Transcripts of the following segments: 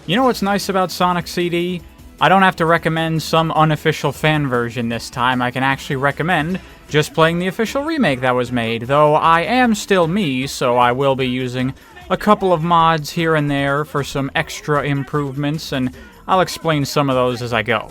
You know what's nice about Sonic CD? I don't have to recommend some unofficial fan version this time. I can actually recommend just playing the official remake that was made, though I am still me, so I will be using a couple of mods here and there for some extra improvements, and I'll explain some of those as I go.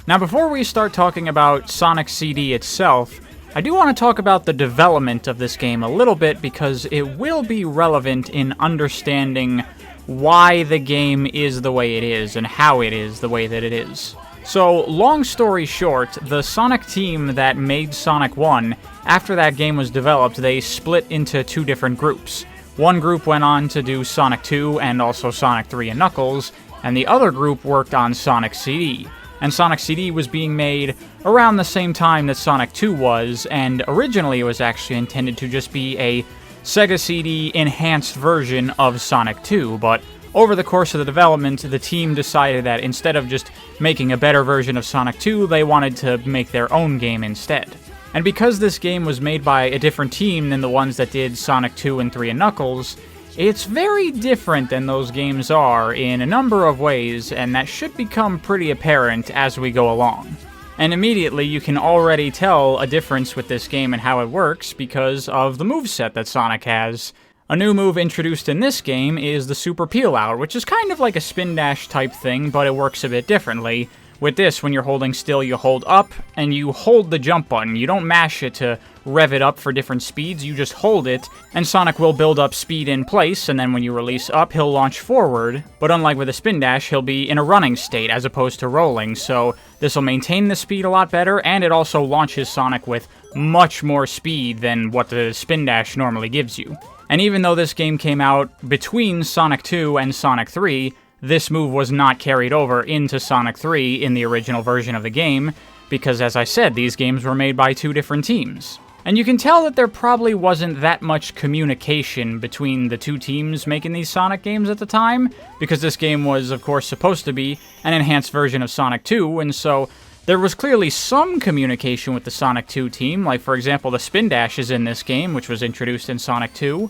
Now, before we start talking about Sonic CD itself, I do want to talk about the development of this game a little bit because it will be relevant in understanding why the game is the way it is and how it is the way that it is. So, long story short, the Sonic team that made Sonic 1, after that game was developed, they split into two different groups. One group went on to do Sonic 2 and also Sonic 3 and Knuckles, and the other group worked on Sonic CD. And Sonic CD was being made around the same time that Sonic 2 was, and originally it was actually intended to just be a Sega CD enhanced version of Sonic 2, but over the course of the development, the team decided that instead of just making a better version of Sonic 2, they wanted to make their own game instead. And because this game was made by a different team than the ones that did Sonic 2 and 3 and Knuckles, it's very different than those games are in a number of ways, and that should become pretty apparent as we go along. And immediately you can already tell a difference with this game and how it works because of the moveset that Sonic has. A new move introduced in this game is the Super Peel Out, which is kind of like a spin dash type thing, but it works a bit differently. With this, when you're holding still, you hold up, and you hold the jump button. You don't mash it to rev it up for different speeds, you just hold it, and Sonic will build up speed in place, and then when you release up, he'll launch forward. But unlike with a spin dash, he'll be in a running state as opposed to rolling, so this will maintain the speed a lot better, and it also launches Sonic with much more speed than what the spin dash normally gives you. And even though this game came out between Sonic 2 and Sonic 3, this move was not carried over into Sonic 3 in the original version of the game, because as I said, these games were made by two different teams. And you can tell that there probably wasn't that much communication between the two teams making these Sonic games at the time, because this game was, of course, supposed to be an enhanced version of Sonic 2, and so there was clearly some communication with the Sonic 2 team, like for example the spin dash is in this game, which was introduced in Sonic 2.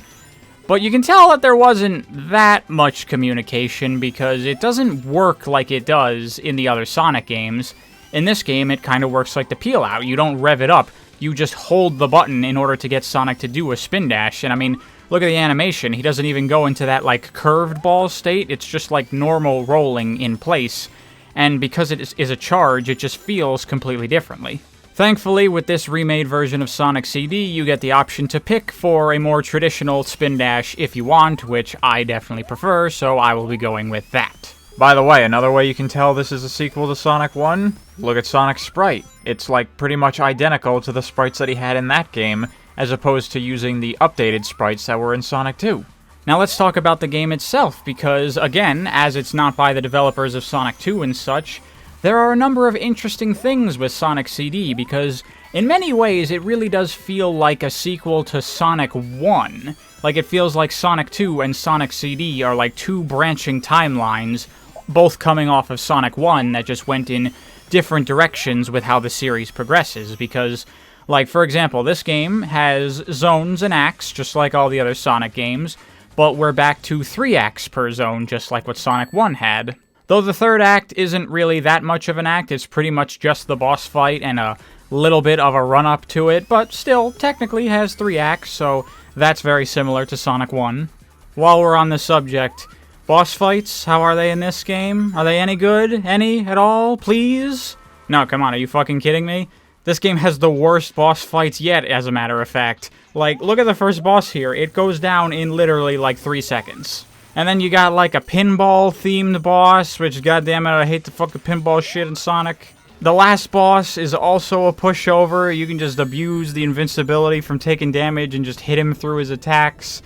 But you can tell that there wasn't that much communication because it doesn't work like it does in the other Sonic games. In this game, it kind of works like the peel out. You don't rev it up, you just hold the button in order to get Sonic to do a spin dash. And I mean, look at the animation. He doesn't even go into that like curved ball state. It's just like normal rolling in place. And because it is a charge, it just feels completely differently. Thankfully, with this remade version of Sonic CD, you get the option to pick for a more traditional spin dash if you want, which I definitely prefer, so I will be going with that. By the way, another way you can tell this is a sequel to Sonic 1, look at Sonic's sprite. It's like pretty much identical to the sprites that he had in that game, as opposed to using the updated sprites that were in Sonic 2. Now let's talk about the game itself, because again, as it's not by the developers of Sonic 2 and such, there are a number of interesting things with Sonic CD, because in many ways it really does feel like a sequel to Sonic 1. Like it feels like Sonic 2 and Sonic CD are like two branching timelines, both coming off of Sonic 1 that just went in different directions with how the series progresses, because, like, for example, this game has zones and acts, just like all the other Sonic games, but we're back to 3 acts per zone, just like what Sonic 1 had. Though the third act isn't really that much of an act, it's pretty much just the boss fight and a little bit of a run-up to it, but still, technically has 3 acts, so that's very similar to Sonic 1. While we're on the subject, boss fights, how are they in this game? Are they any good? Any at all? Please? No, come on, are you fucking kidding me? This game has the worst boss fights yet, as a matter of fact. Like, look at the first boss here. It goes down in literally like 3 seconds. And then you got like a pinball-themed boss, which, goddammit, I hate the fucking pinball shit in Sonic. The last boss is also a pushover. You can just abuse the invincibility from taking damage and just hit him through his attacks.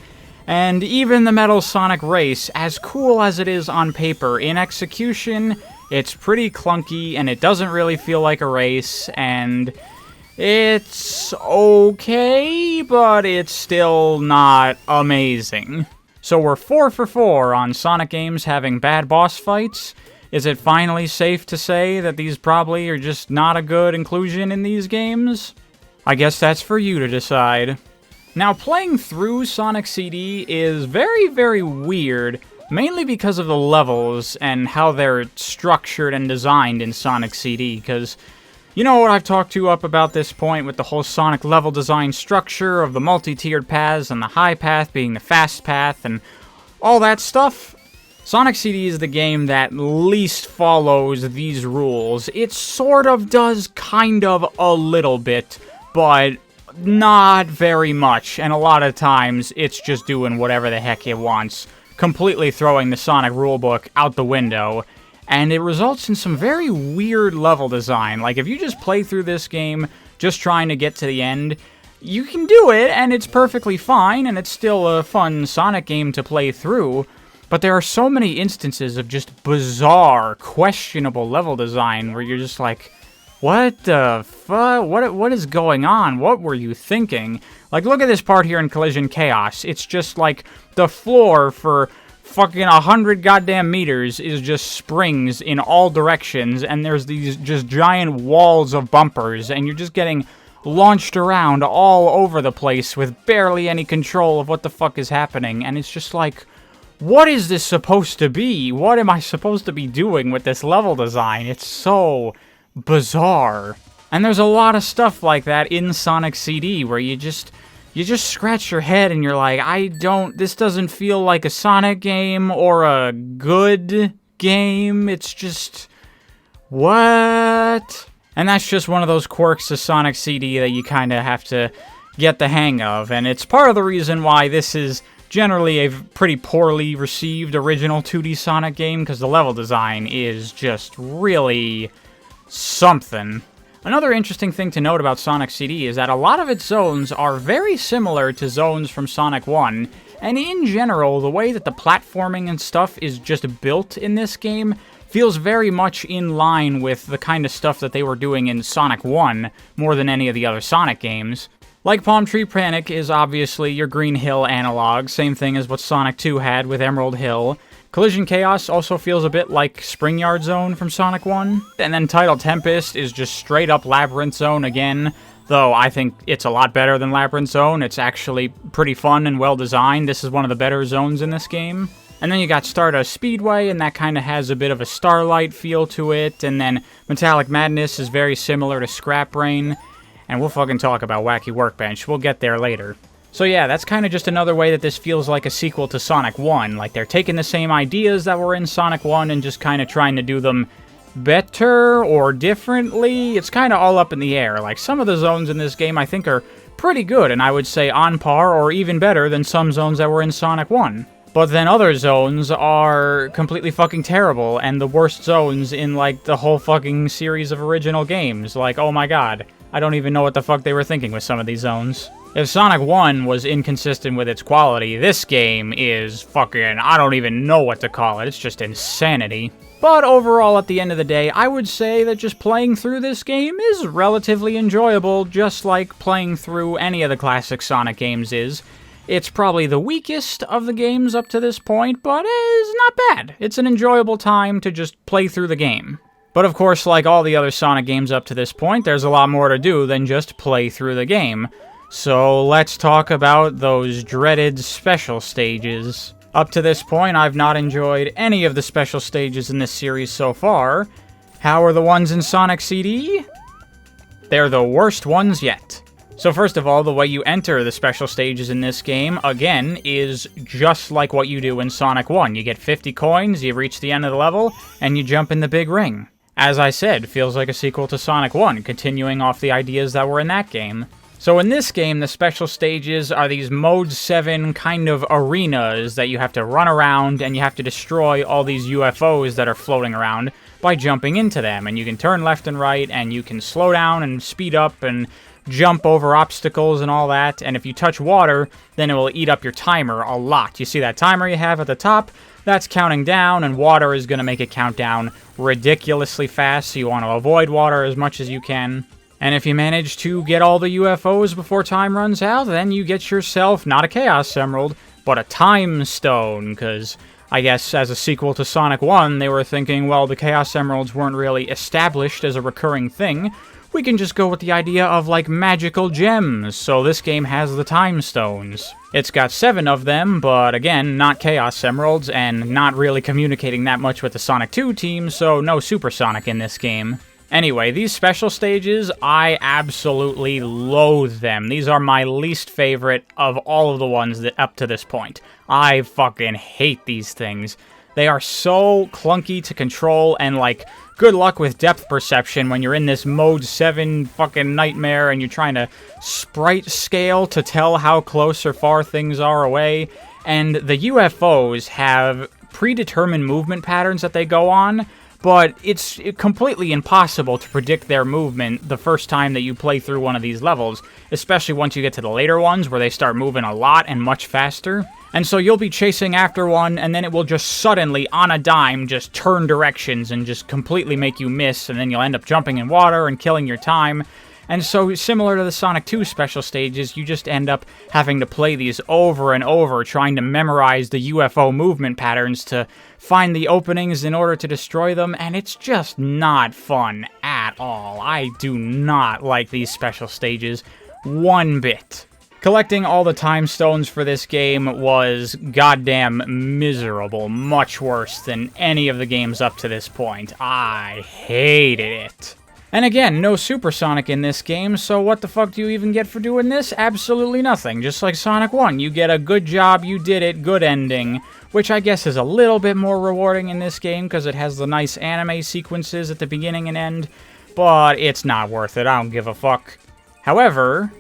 And even the Metal Sonic race, as cool as it is on paper, in execution, it's pretty clunky, and it doesn't really feel like a race, and it's okay, but it's still not amazing. So we're 4 for 4 on Sonic games having bad boss fights. Is it finally safe to say that these probably are just not a good inclusion in these games? I guess that's for you to decide. Now, playing through Sonic CD is very, very weird, mainly because of the levels and how they're structured and designed in Sonic CD, because you know what I've talked to up about this point with the whole Sonic level design structure of the multi-tiered paths and the high path being the fast path and all that stuff? Sonic CD is the game that least follows these rules. It sort of does kind of a little bit, but not very much, and a lot of times it's just doing whatever the heck it wants, completely throwing the Sonic rulebook out the window, and it results in some very weird level design. Like, if you just play through this game just trying to get to the end, you can do it, and it's perfectly fine, and it's still a fun Sonic game to play through, but there are so many instances of just bizarre, questionable level design where you're just like, what the fuck? What is going on? What were you thinking? Like, look at this part here in Collision Chaos. It's just like the floor for fucking 100 goddamn meters is just springs in all directions, and there's these just giant walls of bumpers, and you're just getting launched around all over the place with barely any control of what the fuck is happening, and it's just like, what is this supposed to be? What am I supposed to be doing with this level design? It's so bizarre. And there's a lot of stuff like that in Sonic CD where you just scratch your head and you're like, this doesn't feel like a Sonic game or a good game. It's just, what? And that's just one of those quirks of Sonic CD that you kind of have to get the hang of. And it's part of the reason why this is generally a pretty poorly received original 2D Sonic game, because the level design is just really something. Another interesting thing to note about Sonic CD is that a lot of its zones are very similar to zones from Sonic 1, and in general, the way that the platforming and stuff is just built in this game feels very much in line with the kind of stuff that they were doing in Sonic 1 more than any of the other Sonic games. Like Palm Tree Panic is obviously your Green Hill analog, same thing as what Sonic 2 had with Emerald Hill. Collision Chaos also feels a bit like Spring Yard Zone from Sonic 1. And then Tidal Tempest is just straight up Labyrinth Zone again, though I think it's a lot better than Labyrinth Zone. It's actually pretty fun and well designed. This is one of the better zones in this game. And then you got Stardust Speedway, and that kind of has a bit of a Starlight feel to it. And then Metallic Madness is very similar to Scrap Brain. And we'll fucking talk about Wacky Workbench. We'll get there later. So yeah, that's kind of just another way that this feels like a sequel to Sonic 1. Like, they're taking the same ideas that were in Sonic 1 and just kind of trying to do them better or differently. It's kind of all up in the air. Like, some of the zones in this game I think are pretty good, and I would say on par or even better than some zones that were in Sonic 1. But then other zones are completely fucking terrible, and the worst zones in, like, the whole fucking series of original games. Like, oh my god, I don't even know what the fuck they were thinking with some of these zones. If Sonic 1 was inconsistent with its quality, this game is fucking, I don't even know what to call it. It's just insanity. But overall, at the end of the day, I would say that just playing through this game is relatively enjoyable, just like playing through any of the classic Sonic games is. It's probably the weakest of the games up to this point, but it's not bad. It's an enjoyable time to just play through the game. But of course, like all the other Sonic games up to this point, there's a lot more to do than just play through the game. So let's talk about those dreaded special stages. Up to this point, I've not enjoyed any of the special stages in this series so far. How are the ones in Sonic CD? They're the worst ones yet. So first of all, the way you enter the special stages in this game, again, is just like what you do in Sonic 1. You get 50 coins, you reach the end of the level, and you jump in the big ring. As I said, feels like a sequel to Sonic 1, continuing off the ideas that were in that game. So in this game, the special stages are these Mode 7 kind of arenas that you have to run around, and you have to destroy all these UFOs that are floating around by jumping into them. And you can turn left and right, and you can slow down and speed up and jump over obstacles and all that. And if you touch water, then it will eat up your timer a lot. You see that timer you have at the top? That's counting down, and water is going to make it count down ridiculously fast, so you want to avoid water as much as you can. And if you manage to get all the UFOs before time runs out, then you get yourself not a Chaos Emerald, but a Time Stone, because I guess as a sequel to Sonic 1, they were thinking, well, the Chaos Emeralds weren't really established as a recurring thing. we can just go with the idea of, like, magical gems. So this game has the time stones. It's got 7 of them, but again, not Chaos Emeralds, and not really communicating that much with the Sonic 2 team, so no Super Sonic in this game. Anyway, these special stages, I absolutely loathe them. These are my least favorite of all of the ones that up to this point. I fucking hate these things. They are so clunky to control, and, like, good luck with depth perception when you're in this mode 7 fucking nightmare and you're trying to sprite scale to tell how close or far things are away. And the UFOs have predetermined movement patterns that they go on, but it's completely impossible to predict their movement the first time that you play through one of these levels, especially once you get to the later ones where they start moving a lot and much faster. And so you'll be chasing after one, and then it will just suddenly, on a dime, just turn directions and just completely make you miss, and then you'll end up jumping in water and killing your time. And so, similar to the Sonic 2 special stages, you just end up having to play these over and over, trying to memorize the UFO movement patterns to find the openings in order to destroy them, and it's just not fun at all. I do not like these special stages one bit. Collecting all the time stones for this game was goddamn miserable, much worse than any of the games up to this point. I hated it. And again, no Super Sonic in this game, so what the fuck do you even get for doing this? Absolutely nothing. Just like Sonic 1, you get a good job, you did it, good ending, which I guess is a little bit more rewarding in this game because it has the nice anime sequences at the beginning and end, but it's not worth it, I don't give a fuck. However,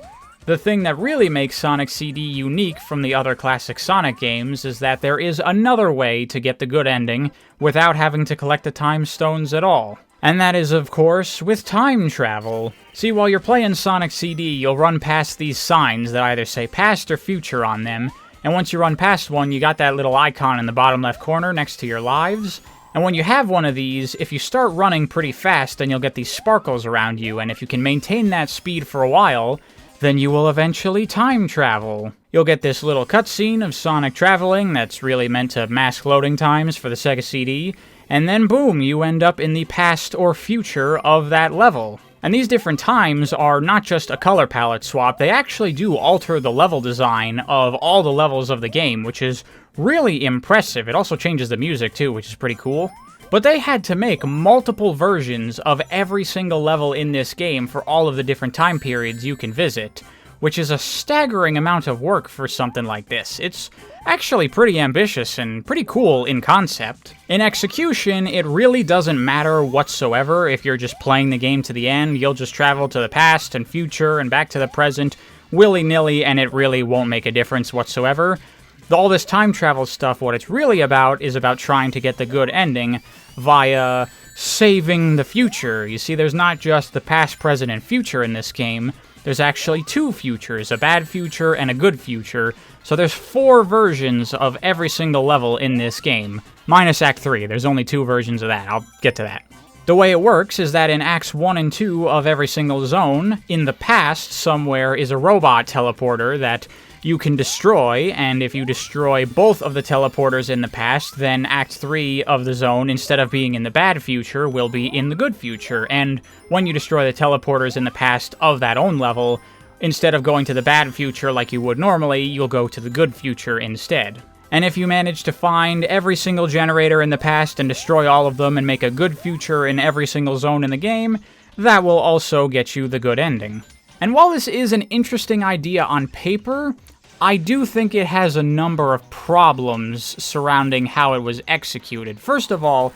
the thing that really makes Sonic CD unique from the other classic Sonic games is that there is another way to get the good ending without having to collect the time stones at all. And that is, of course, with time travel. See, while you're playing Sonic CD, you'll run past these signs that either say past or future on them, and once you run past one, you got that little icon in the bottom left corner next to your lives. And when you have one of these, if you start running pretty fast, then you'll get these sparkles around you, and if you can maintain that speed for a while, then you will eventually time travel. You'll get this little cutscene of Sonic traveling that's really meant to mask loading times for the Sega CD, and then boom, you end up in the past or future of that level. And these different times are not just a color palette swap, they actually do alter the level design of all the levels of the game, which is really impressive. It also changes the music too, which is pretty cool. But they had to make multiple versions of every single level in this game for all of the different time periods you can visit, which is a staggering amount of work for something like this. It's actually pretty ambitious and pretty cool in concept. In execution, it really doesn't matter whatsoever if you're just playing the game to the end. You'll just travel to the past and future and back to the present willy-nilly, and it really won't make a difference whatsoever. All this time travel stuff, what it's really about is about trying to get the good ending via saving the future. You see, there's not just the past, present, and future in this game. There's actually 2 futures, a bad future and a good future. So there's 4 versions of every single level in this game, minus Act 3. There's only 2 versions of that. I'll get to that. The way it works is that in Acts 1 and 2 of every single zone, in the past somewhere is a robot teleporter that you can destroy, and if you destroy both of the teleporters in the past, then Act 3 of the zone, instead of being in the bad future, will be in the good future, and when you destroy the teleporters in the past of that own level, instead of going to the bad future like you would normally, you'll go to the good future instead. And if you manage to find every single generator in the past and destroy all of them and make a good future in every single zone in the game, that will also get you the good ending. And while this is an interesting idea on paper, I do think it has a number of problems surrounding how it was executed. First of all,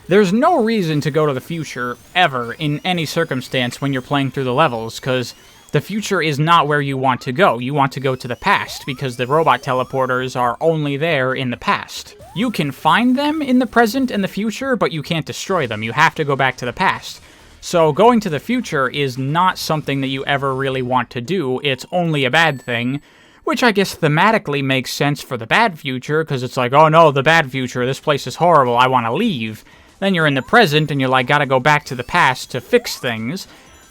there's no reason to go to the future ever in any circumstance when you're playing through the levels, because the future is not where you want to go. You want to go to the past, because the robot teleporters are only there in the past. You can find them in the present and the future, but you can't destroy them. You have to go back to the past. So going to the future is not something that you ever really want to do. It's only a bad thing, which I guess thematically makes sense for the bad future, because it's like, oh no, the bad future, this place is horrible, I want to leave. Then you're in the present, and you're like, gotta go back to the past to fix things.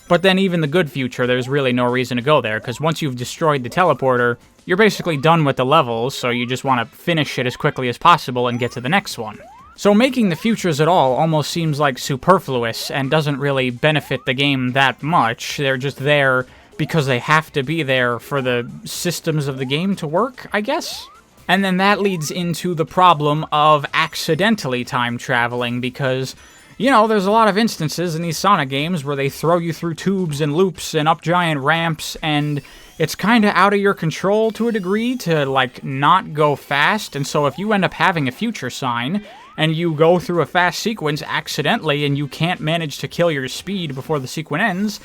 But then even the good future, there's really no reason to go there, because once you've destroyed the teleporter, you're basically done with the level, so you just want to finish it as quickly as possible and get to the next one. So making the futures at all almost seems like superfluous and doesn't really benefit the game that much. They're just there because they have to be there for the systems of the game to work, I guess? And then that leads into the problem of accidentally time traveling, because, you know, there's a lot of instances in these Sonic games where they throw you through tubes and loops and up giant ramps, and it's kind of out of your control to a degree to, like, not go fast. And so if you end up having a future sign and you go through a fast sequence accidentally and you can't manage to kill your speed before the sequence ends,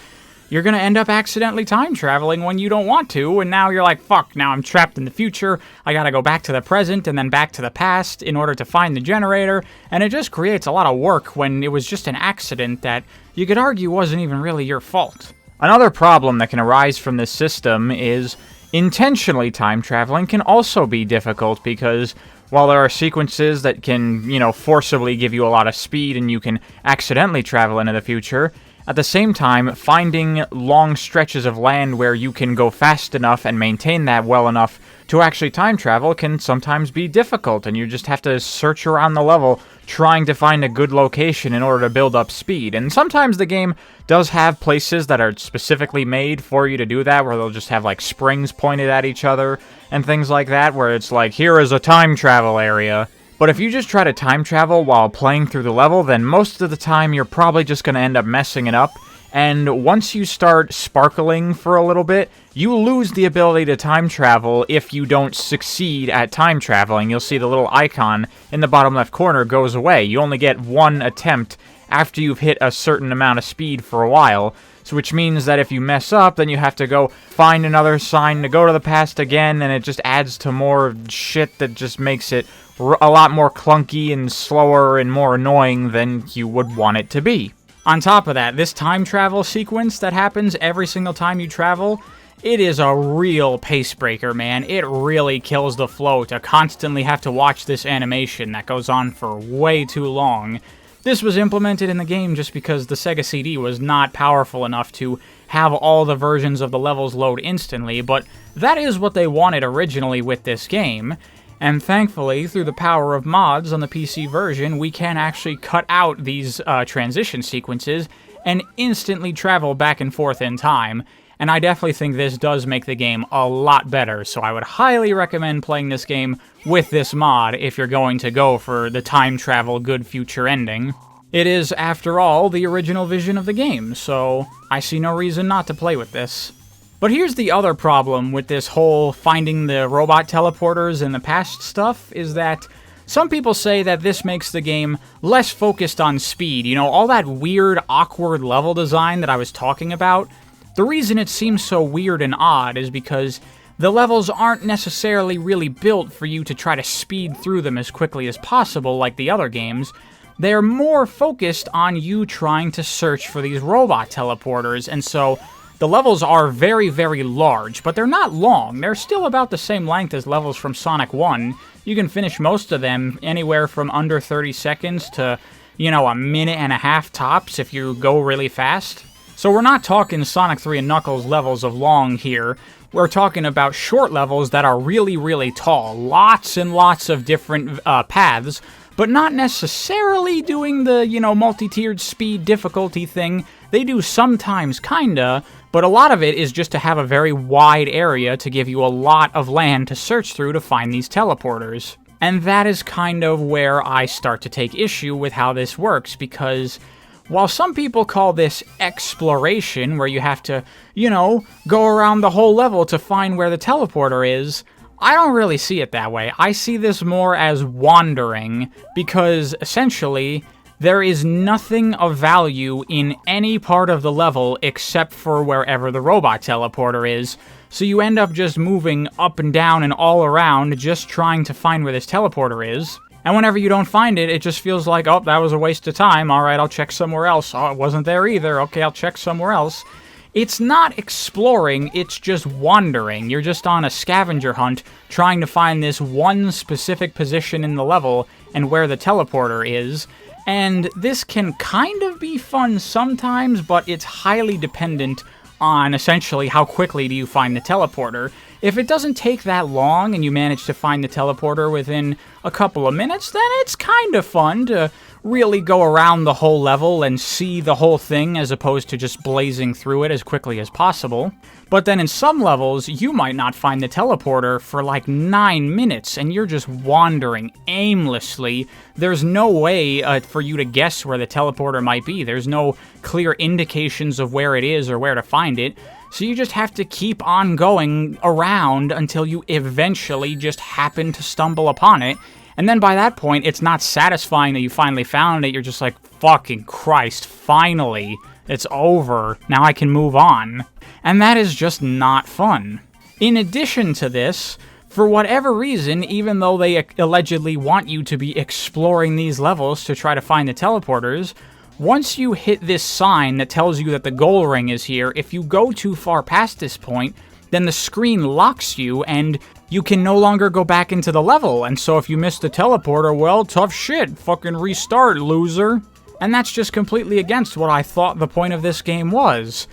you're going to end up accidentally time traveling when you don't want to, and now you're like, fuck, now I'm trapped in the future, I gotta go back to the present and then back to the past in order to find the generator, and it just creates a lot of work when it was just an accident that you could argue wasn't even really your fault. Another problem that can arise from this system is intentionally time traveling can also be difficult, because while there are sequences that can, you know, forcibly give you a lot of speed and you can accidentally travel into the future, at the same time, finding long stretches of land where you can go fast enough and maintain that well enough to actually time travel can sometimes be difficult, and you just have to search around the level trying to find a good location in order to build up speed. And sometimes the game does have places that are specifically made for you to do that, where they'll just have like springs pointed at each other and things like that, where it's like, here is a time travel area. But if you just try to time travel while playing through the level, then most of the time you're probably just going to end up messing it up. And once you start sparkling for a little bit, you lose the ability to time travel if you don't succeed at time traveling. You'll see the little icon in the bottom left corner goes away. You only get one attempt after you've hit a certain amount of speed for a while. So which means that if you mess up, then you have to go find another sign to go to the past again, and it just adds to more shit that just makes it a lot more clunky and slower and more annoying than you would want it to be. On top of that, this time travel sequence that happens every single time you travel, it is a real pace breaker, man. It really kills the flow to constantly have to watch this animation that goes on for way too long. This was implemented in the game just because the Sega CD was not powerful enough to have all the versions of the levels load instantly, but that is what they wanted originally with this game. And thankfully, through the power of mods on the PC version, we can actually cut out these transition sequences and instantly travel back and forth in time. And I definitely think this does make the game a lot better, so I would highly recommend playing this game with this mod if you're going to go for the time travel good future ending. It is, after all, the original vision of the game, so I see no reason not to play with this. But here's the other problem with this whole finding the robot teleporters in the past stuff, is that some people say that this makes the game less focused on speed. You know, all that weird, awkward level design that I was talking about, the reason it seems so weird and odd is because the levels aren't necessarily really built for you to try to speed through them as quickly as possible like the other games. They're more focused on you trying to search for these robot teleporters, and so the levels are very, very large, but they're not long. They're still about the same length as levels from Sonic 1. You can finish most of them anywhere from under 30 seconds to, you know, a minute and a half tops if you go really fast. So we're not talking Sonic 3 and Knuckles levels of long here. We're talking about short levels that are really, really tall. Lots and lots of different paths, but not necessarily doing the, you know, multi-tiered speed difficulty thing. They do sometimes, kinda, but a lot of it is just to have a very wide area to give you a lot of land to search through to find these teleporters. And that is kind of where I start to take issue with how this works, because while some people call this exploration, where you have to, you know, go around the whole level to find where the teleporter is, I don't really see it that way. I see this more as wandering, because essentially there is nothing of value in any part of the level except for wherever the robot teleporter is. So you end up just moving up and down and all around just trying to find where this teleporter is. And whenever you don't find it, it just feels like, oh, that was a waste of time. All right, I'll check somewhere else. Oh, it wasn't there either. Okay, I'll check somewhere else. It's not exploring, it's just wandering. You're just on a scavenger hunt trying to find this one specific position in the level and where the teleporter is. And this can kind of be fun sometimes, but it's highly dependent on essentially how quickly do you find the teleporter. If it doesn't take that long and you manage to find the teleporter within a couple of minutes, then it's kind of fun to really go around the whole level and see the whole thing as opposed to just blazing through it as quickly as possible. But then in some levels, you might not find the teleporter for like 9 minutes and you're just wandering aimlessly. There's no way for you to guess where the teleporter might be. There's no clear indications of where it is or where to find it. So you just have to keep on going around until you eventually just happen to stumble upon it. And then by that point, it's not satisfying that you finally found it. You're just like, fucking Christ, finally. It's over. Now I can move on. And that is just not fun. In addition to this, for whatever reason, even though they allegedly want you to be exploring these levels to try to find the teleporters, once you hit this sign that tells you that the goal ring is here, if you go too far past this point, then the screen locks you and you can no longer go back into the level. And so if you miss the teleporter, well, tough shit. Fucking restart, loser. And that's just completely against what I thought the point of this game was.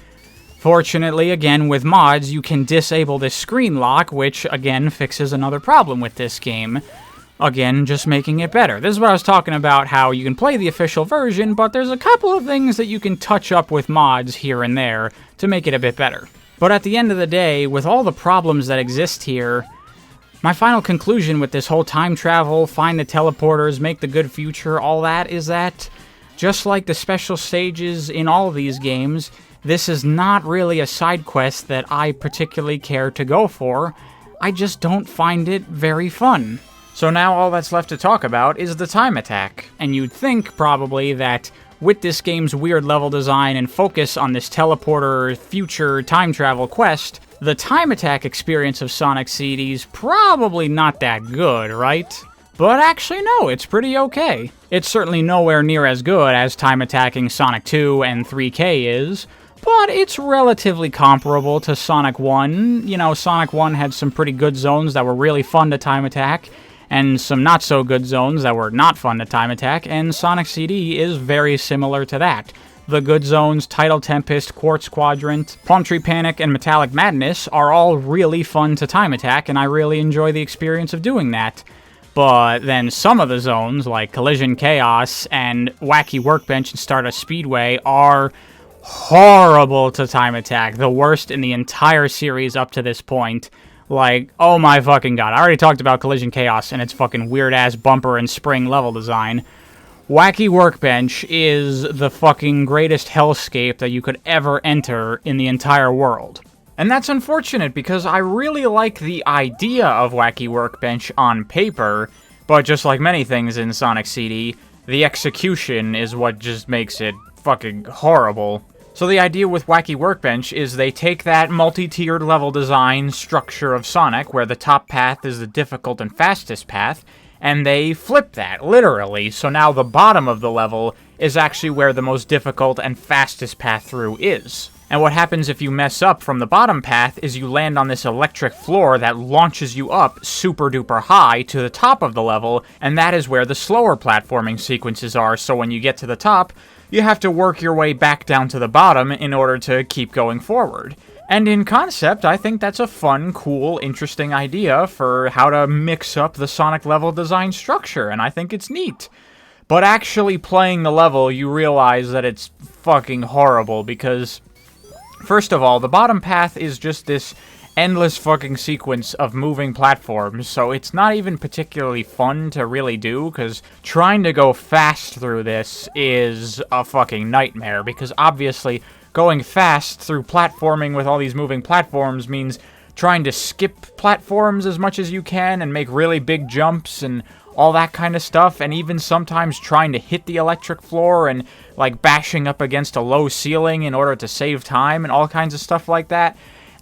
Fortunately, again, with mods, you can disable this screen lock, which, again, fixes another problem with this game. Again, just making it better. This is what I was talking about, how you can play the official version, but there's a couple of things that you can touch up with mods here and there to make it a bit better. But at the end of the day, with all the problems that exist here, my final conclusion with this whole time travel, find the teleporters, make the good future, all that, is that, just like the special stages in all of these games, this is not really a side quest that I particularly care to go for. I just don't find it very fun. So now all that's left to talk about is the time attack. And you'd think, probably, that with this game's weird level design and focus on this teleporter future time travel quest, the time attack experience of Sonic CD's probably not that good, right? But actually no, it's pretty okay. It's certainly nowhere near as good as time attacking Sonic 2 and 3K is, but it's relatively comparable to Sonic 1. You know, Sonic 1 had some pretty good zones that were really fun to time attack, and some not-so-good zones that were not fun to time attack, and Sonic CD is very similar to that. The good zones, Tidal Tempest, Quartz Quadrant, Palm Tree Panic, and Metallic Madness are all really fun to time attack, and I really enjoy the experience of doing that. But then some of the zones, like Collision Chaos and Wacky Workbench and Stardust Speedway, are horrible to time attack. The worst in the entire series up to this point. Like, oh my fucking god. I already talked about Collision Chaos and its fucking weird-ass bumper and spring level design. Wacky Workbench is the fucking greatest hellscape that you could ever enter in the entire world. And that's unfortunate because I really like the idea of Wacky Workbench on paper, but just like many things in Sonic CD, the execution is what just makes it fucking horrible. So the idea with Wacky Workbench is they take that multi-tiered level design structure of Sonic, where the top path is the difficult and fastest path, and they flip that, literally, so now the bottom of the level is actually where the most difficult and fastest path through is. And what happens if you mess up from the bottom path is you land on this electric floor that launches you up super duper high to the top of the level, and that is where the slower platforming sequences are, so when you get to the top, you have to work your way back down to the bottom in order to keep going forward. And in concept, I think that's a fun, cool, interesting idea for how to mix up the Sonic level design structure, and I think it's neat. But actually playing the level, you realize that it's fucking horrible, because first of all, the bottom path is just this endless fucking sequence of moving platforms, so it's not even particularly fun to really do, because trying to go fast through this is a fucking nightmare, because obviously going fast through platforming with all these moving platforms means trying to skip platforms as much as you can and make really big jumps and all that kind of stuff, and even sometimes trying to hit the electric floor and like bashing up against a low ceiling in order to save time and all kinds of stuff like that.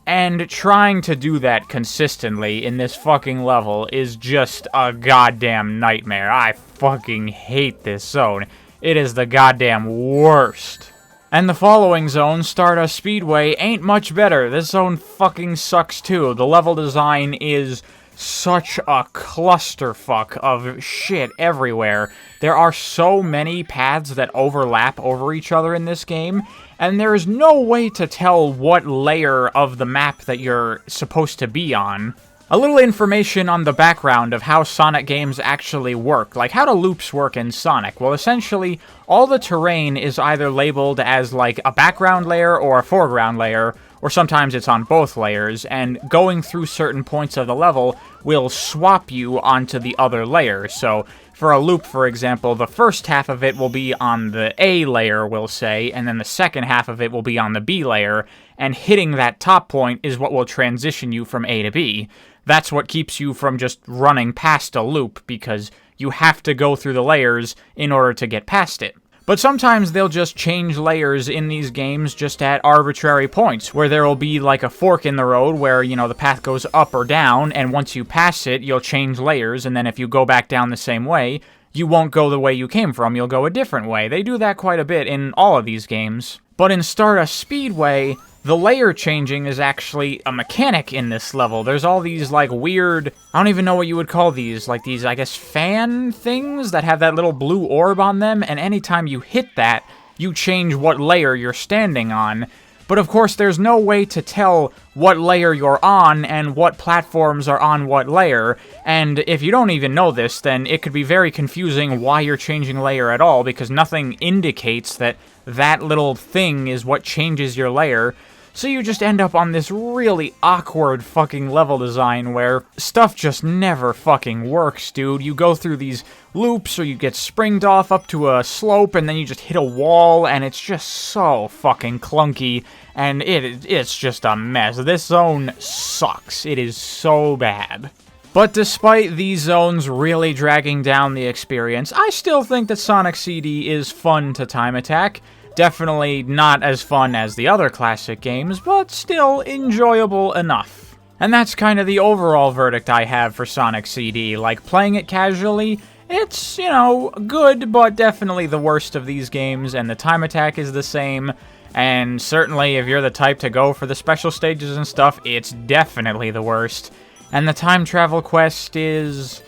And trying to do that consistently in this fucking level is just a goddamn nightmare. I fucking hate this zone. It is the goddamn worst. And the following zone, Stardust Speedway, ain't much better. This zone fucking sucks too. The level design is such a clusterfuck of shit everywhere. There are so many paths that overlap over each other in this game, and there is no way to tell what layer of the map that you're supposed to be on. A little information on the background of how Sonic games actually work, like how do loops work in Sonic? Well, essentially, all the terrain is either labeled as like a background layer or a foreground layer, or sometimes it's on both layers, and going through certain points of the level will swap you onto the other layer. So, for a loop, for example, the first half of it will be on the A layer, we'll say, and then the second half of it will be on the B layer, and hitting that top point is what will transition you from A to B. That's what keeps you from just running past a loop, because you have to go through the layers in order to get past it. But sometimes they'll just change layers in these games just at arbitrary points, where there will be like a fork in the road where, you know, the path goes up or down, and once you pass it, you'll change layers, and then if you go back down the same way, you won't go the way you came from, you'll go a different way. They do that quite a bit in all of these games. But in Stardust Speedway, the layer changing is actually a mechanic in this level. There's all these, like, weird, I don't even know what you would call these, like these, I guess, fan things that have that little blue orb on them, and anytime you hit that, you change what layer you're standing on. But of course, there's no way to tell what layer you're on and what platforms are on what layer, and if you don't even know this, then it could be very confusing why you're changing layer at all, because nothing indicates that that little thing is what changes your layer. So you just end up on this really awkward fucking level design where stuff just never fucking works, dude. You go through these loops or you get springed off up to a slope and then you just hit a wall and it's just so fucking clunky and it's just a mess. This zone sucks. It is so bad. But despite these zones really dragging down the experience, I still think that Sonic CD is fun to time attack. Definitely not as fun as the other classic games, but still enjoyable enough. And that's kind of the overall verdict I have for Sonic CD. Like, playing it casually, it's, you know, good, but definitely the worst of these games, and the time attack is the same. And certainly, if you're the type to go for the special stages and stuff, it's definitely the worst. And the time travel quest is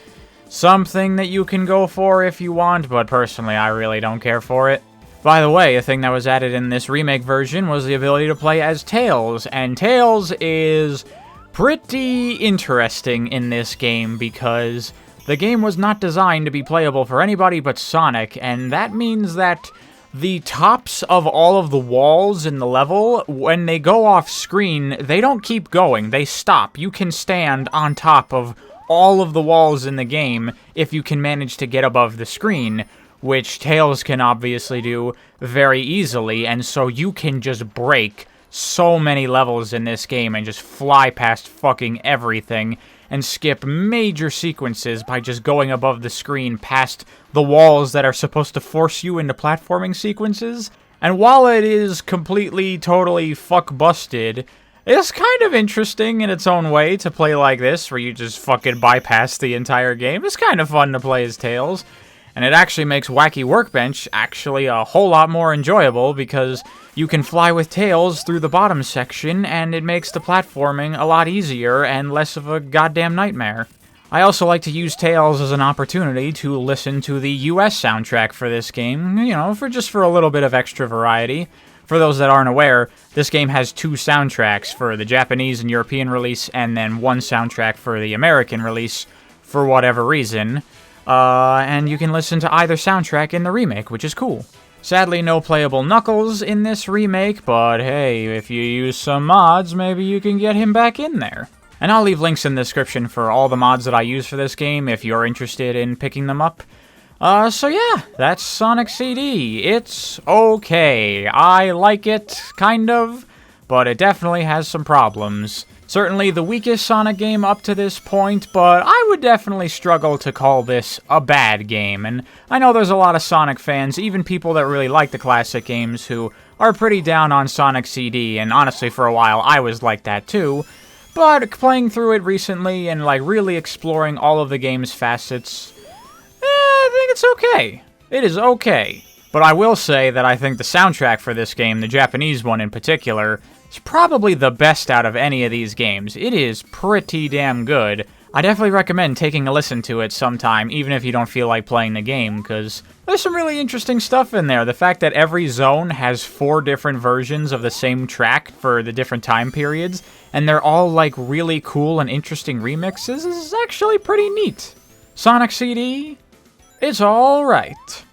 something that you can go for if you want, but personally, I really don't care for it. By the way, a thing that was added in this remake version was the ability to play as Tails, and Tails is pretty interesting in this game because the game was not designed to be playable for anybody but Sonic, and that means that the tops of all of the walls in the level, when they go off screen, they don't keep going, they stop. You can stand on top of all of the walls in the game if you can manage to get above the screen, which Tails can obviously do very easily, and so you can just break so many levels in this game and just fly past fucking everything and skip major sequences by just going above the screen past the walls that are supposed to force you into platforming sequences. And while it is completely, totally fuck-busted, it's kind of interesting in its own way to play like this, where you just fucking bypass the entire game. It's kind of fun to play as Tails. And it actually makes Wacky Workbench actually a whole lot more enjoyable because you can fly with Tails through the bottom section and it makes the platforming a lot easier and less of a goddamn nightmare. I also like to use Tails as an opportunity to listen to the US soundtrack for this game, you know, for a little bit of extra variety. For those that aren't aware, this game has two soundtracks for the Japanese and European release and then one soundtrack for the American release for whatever reason. And you can listen to either soundtrack in the remake, which is cool. Sadly, no playable Knuckles in this remake, but hey, if you use some mods, maybe you can get him back in there. And I'll leave links in the description for all the mods that I use for this game if you're interested in picking them up. So yeah, that's Sonic CD. It's okay. I like it, kind of, but it definitely has some problems. Certainly the weakest Sonic game up to this point, but I would definitely struggle to call this a bad game. And I know there's a lot of Sonic fans, even people that really like the classic games, who are pretty down on Sonic CD, and honestly for a while I was like that too. But playing through it recently and like really exploring all of the game's facets, I think it's okay. It is okay. But I will say that I think the soundtrack for this game, the Japanese one in particular, is probably the best out of any of these games. It is pretty damn good. I definitely recommend taking a listen to it sometime, even if you don't feel like playing the game, because there's some really interesting stuff in there. The fact that every zone has 4 different versions of the same track for the different time periods, and they're all like really cool and interesting remixes, is actually pretty neat. Sonic CD, it's alright.